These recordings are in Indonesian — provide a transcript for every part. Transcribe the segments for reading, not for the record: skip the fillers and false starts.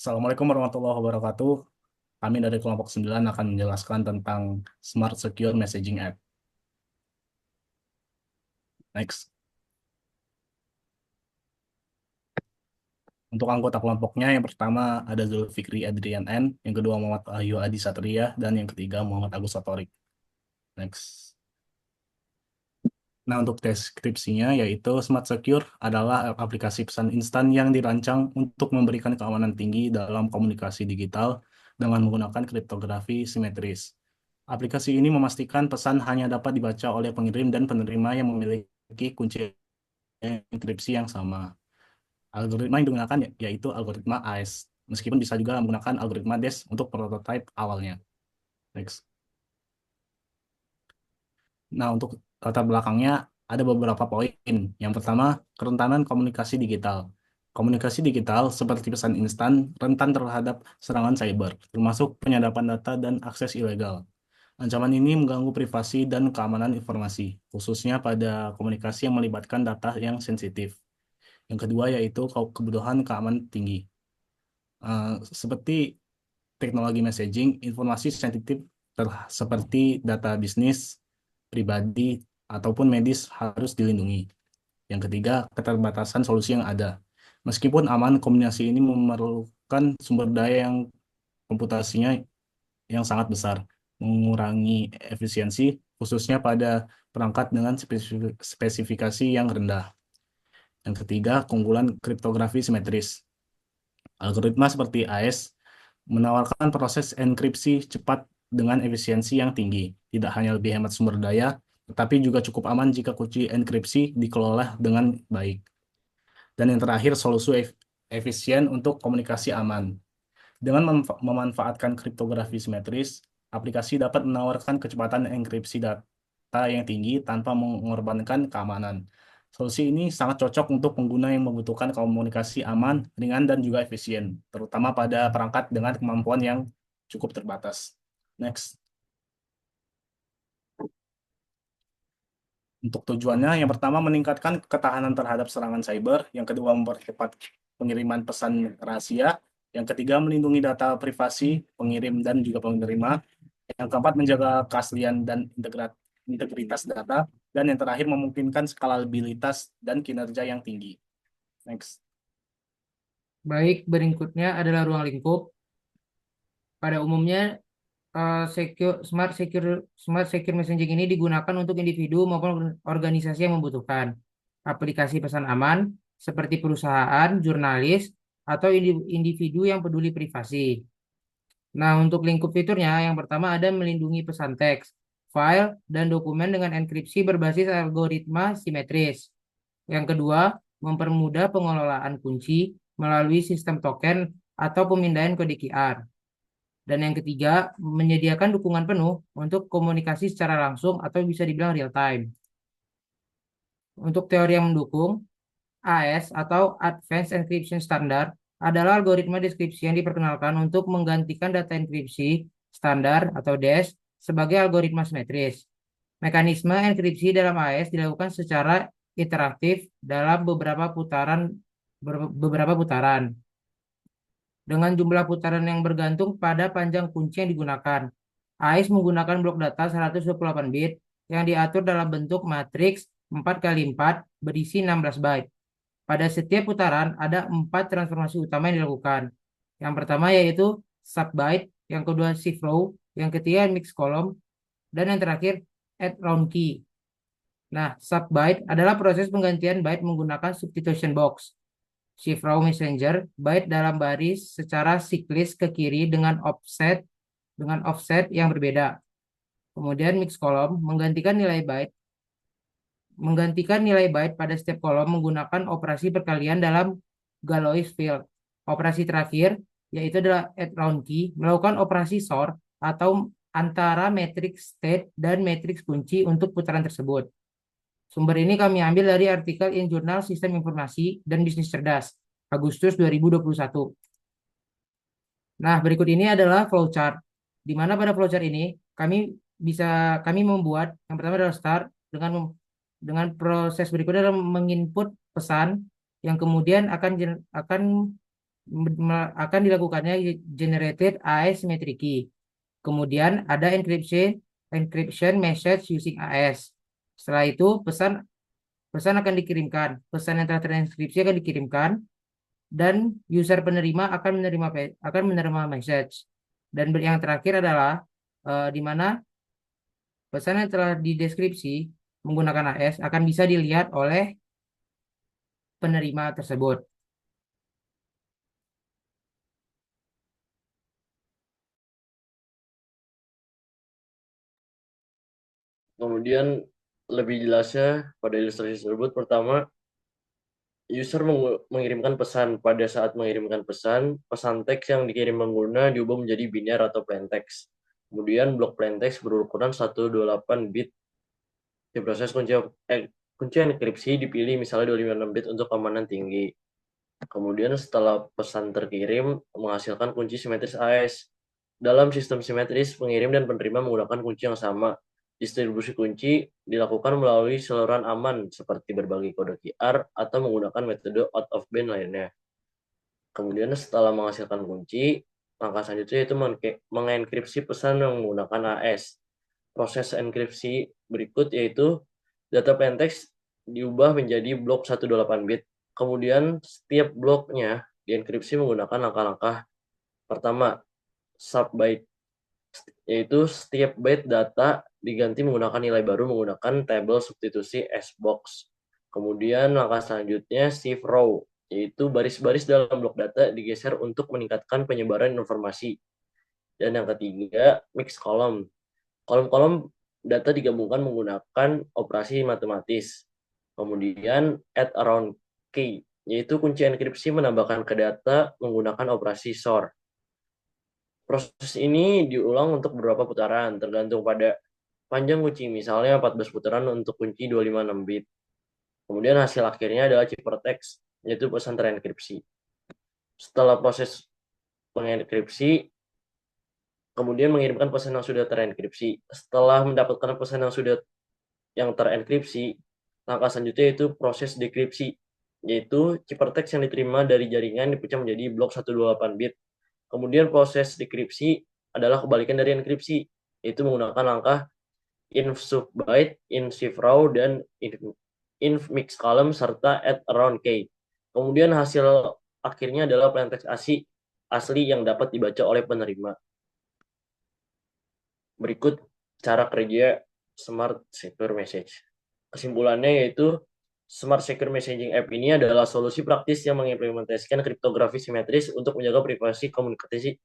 Assalamualaikum warahmatullahi wabarakatuh. Kami dari kelompok 9 akan menjelaskan tentang Smart Secure Messaging App. Next. Untuk anggota kelompoknya, yang pertama ada Zulfikri Adrian N, yang kedua Muhammad Ahyu Adi Satria, dan yang ketiga Muhammad Agus Satorik. Next. Nah, untuk deskripsinya yaitu Smart Secure adalah aplikasi pesan instan yang dirancang untuk memberikan keamanan tinggi dalam komunikasi digital dengan menggunakan kriptografi simetris. Aplikasi ini memastikan pesan hanya dapat dibaca oleh pengirim dan penerima yang memiliki kunci enkripsi yang sama. Algoritma yang digunakan yaitu algoritma AES, meskipun bisa juga menggunakan algoritma DES untuk prototipe awalnya. Next. Nah, untuk latar belakangnya ada beberapa poin. Yang pertama, kerentanan komunikasi digital. Komunikasi digital seperti pesan instan rentan terhadap serangan cyber, termasuk penyadapan data dan akses ilegal. Ancaman ini mengganggu privasi dan keamanan informasi, khususnya pada komunikasi yang melibatkan data yang sensitif. Yang kedua yaitu kebutuhan keamanan tinggi. Seperti teknologi messaging, informasi sensitif seperti data bisnis, pribadi, ataupun medis harus dilindungi. Yang ketiga, keterbatasan solusi yang ada. Meskipun aman, kombinasi ini memerlukan sumber daya yang komputasinya yang sangat besar, mengurangi efisiensi, khususnya pada perangkat dengan spesifikasi yang rendah. Yang ketiga, keunggulan kriptografi simetris. Algoritma seperti AES menawarkan proses enkripsi cepat dengan efisiensi yang tinggi. Tidak hanya lebih hemat sumber daya, tetapi juga cukup aman jika kunci enkripsi dikelola dengan baik. Dan yang terakhir, solusi efisien untuk komunikasi aman. Dengan memanfaatkan kriptografi simetris, aplikasi dapat menawarkan kecepatan enkripsi data yang tinggi tanpa mengorbankan keamanan. Solusi ini sangat cocok untuk pengguna yang membutuhkan komunikasi aman, ringan, dan juga efisien, terutama pada perangkat dengan kemampuan yang cukup terbatas. Next. Untuk tujuannya, yang pertama meningkatkan ketahanan terhadap serangan cyber, yang kedua mempercepat pengiriman pesan rahasia, yang ketiga melindungi data privasi pengirim dan juga penerima, yang keempat menjaga keaslian dan integritas data, dan yang terakhir memungkinkan skalabilitas dan kinerja yang tinggi. Next. Baik, berikutnya adalah ruang lingkup. Pada umumnya, smart secure messaging ini digunakan untuk individu maupun organisasi yang membutuhkan aplikasi pesan aman seperti perusahaan, jurnalis, atau individu yang peduli privasi. Nah, untuk lingkup fiturnya, yang pertama ada melindungi pesan teks, file, dan dokumen dengan enkripsi berbasis algoritma simetris. Yang kedua, mempermudah pengelolaan kunci melalui sistem token atau pemindahan kode QR. Dan yang ketiga, menyediakan dukungan penuh untuk komunikasi secara langsung atau bisa dibilang real time. Untuk teori yang mendukung, AES atau Advanced Encryption Standard adalah algoritma deskripsi yang diperkenalkan untuk menggantikan data enkripsi standar atau DES sebagai algoritma simetris. Mekanisme enkripsi dalam AES dilakukan secara iteratif dalam beberapa putaran dengan jumlah putaran yang bergantung pada panjang kunci yang digunakan. AES menggunakan blok data 128 bit yang diatur dalam bentuk matriks 4x4 berisi 16 byte. Pada setiap putaran ada 4 transformasi utama yang dilakukan. Yang pertama yaitu subbyte, yang kedua shift row, yang ketiga mix column, dan yang terakhir add round key. Nah, subbyte adalah proses penggantian byte menggunakan substitution box. Shift row messenger byte dalam baris secara siklis ke kiri dengan offset yang berbeda. Kemudian mix column menggantikan nilai byte pada setiap kolom menggunakan operasi perkalian dalam Galois field. Operasi terakhir yaitu adalah add round key melakukan operasi sort atau antara matriks state dan matriks kunci untuk putaran tersebut. Sumber ini kami ambil dari artikel in Jurnal Sistem Informasi dan Bisnis Cerdas, Agustus 2021. Nah, berikut ini adalah flowchart. Di mana pada flowchart ini kami membuat yang pertama adalah start dengan proses berikutnya adalah menginput pesan yang kemudian akan akan dilakukannya generated asymmetric key. Kemudian ada encryption message using AES. Setelah itu pesan pesan akan dikirimkan. Pesan yang telah terenkripsi akan dikirimkan dan user penerima akan menerima message. Dan yang terakhir adalah di mana pesan yang telah dideskripsi menggunakan AES akan bisa dilihat oleh penerima tersebut. Kemudian lebih jelasnya pada ilustrasi tersebut, pertama, user mengirimkan pesan. Pada saat mengirimkan pesan, pesan teks yang dikirim pengguna diubah menjadi biner atau plain text. Kemudian blok plain text berukuran 128 bit. Di proses kunci enkripsi dipilih misalnya 256 bit untuk keamanan tinggi. Kemudian setelah pesan terkirim menghasilkan kunci simetris AES. Dalam sistem simetris, pengirim dan penerima menggunakan kunci yang sama. Distribusi kunci dilakukan melalui saluran aman seperti berbagi kode QR atau menggunakan metode out of band lainnya. Kemudian setelah menghasilkan kunci, langkah selanjutnya itu mengenkripsi pesan yang menggunakan AES. Proses enkripsi berikut yaitu data plain text diubah menjadi blok 128 bit. Kemudian setiap bloknya dienkripsi menggunakan langkah-langkah. Pertama, sub-byte, yaitu setiap byte data diganti menggunakan nilai baru menggunakan tabel substitusi sbox. Kemudian langkah selanjutnya shift row, yaitu baris-baris dalam blok data digeser untuk meningkatkan penyebaran informasi. Dan yang ketiga, mix column. Kolom-kolom data digabungkan menggunakan operasi matematis. Kemudian add around key, yaitu kunci enkripsi menambahkan ke data menggunakan operasi SOR. Proses ini diulang untuk beberapa putaran, tergantung pada panjang kunci, misalnya 14 putaran untuk kunci 256 bit. Kemudian hasil akhirnya adalah ciphertext, yaitu pesan terenkripsi. Setelah proses pengenkripsi, kemudian mengirimkan pesan yang sudah terenkripsi. Setelah mendapatkan pesan yang terenkripsi, langkah selanjutnya yaitu proses dekripsi, yaitu ciphertext yang diterima dari jaringan dipecah menjadi blok 128 bit. Kemudian proses dekripsi adalah kebalikan dari enkripsi, yaitu menggunakan langkah inf sub byte, inf shift row, dan inf mix column, serta add around key. Kemudian hasil akhirnya adalah plain text asli yang dapat dibaca oleh penerima. Berikut cara kerja Smart Secure Message. Kesimpulannya yaitu Smart Secure Messaging App ini adalah solusi praktis yang mengimplementasikan kriptografi simetris untuk menjaga privasi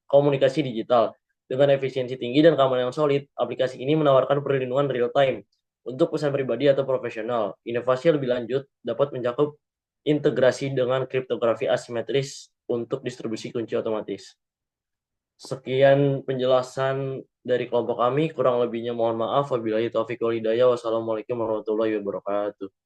komunikasi digital. Dengan efisiensi tinggi dan keamanan yang solid, aplikasi ini menawarkan perlindungan real-time untuk pesan pribadi atau profesional. Inovasi lebih lanjut dapat mencakup integrasi dengan kriptografi asimetris untuk distribusi kunci otomatis. Sekian penjelasan dari kelompok kami, kurang lebihnya mohon maaf. Wabillahi taufiq wal hidayah. Wassalamualaikum warahmatullahi wabarakatuh.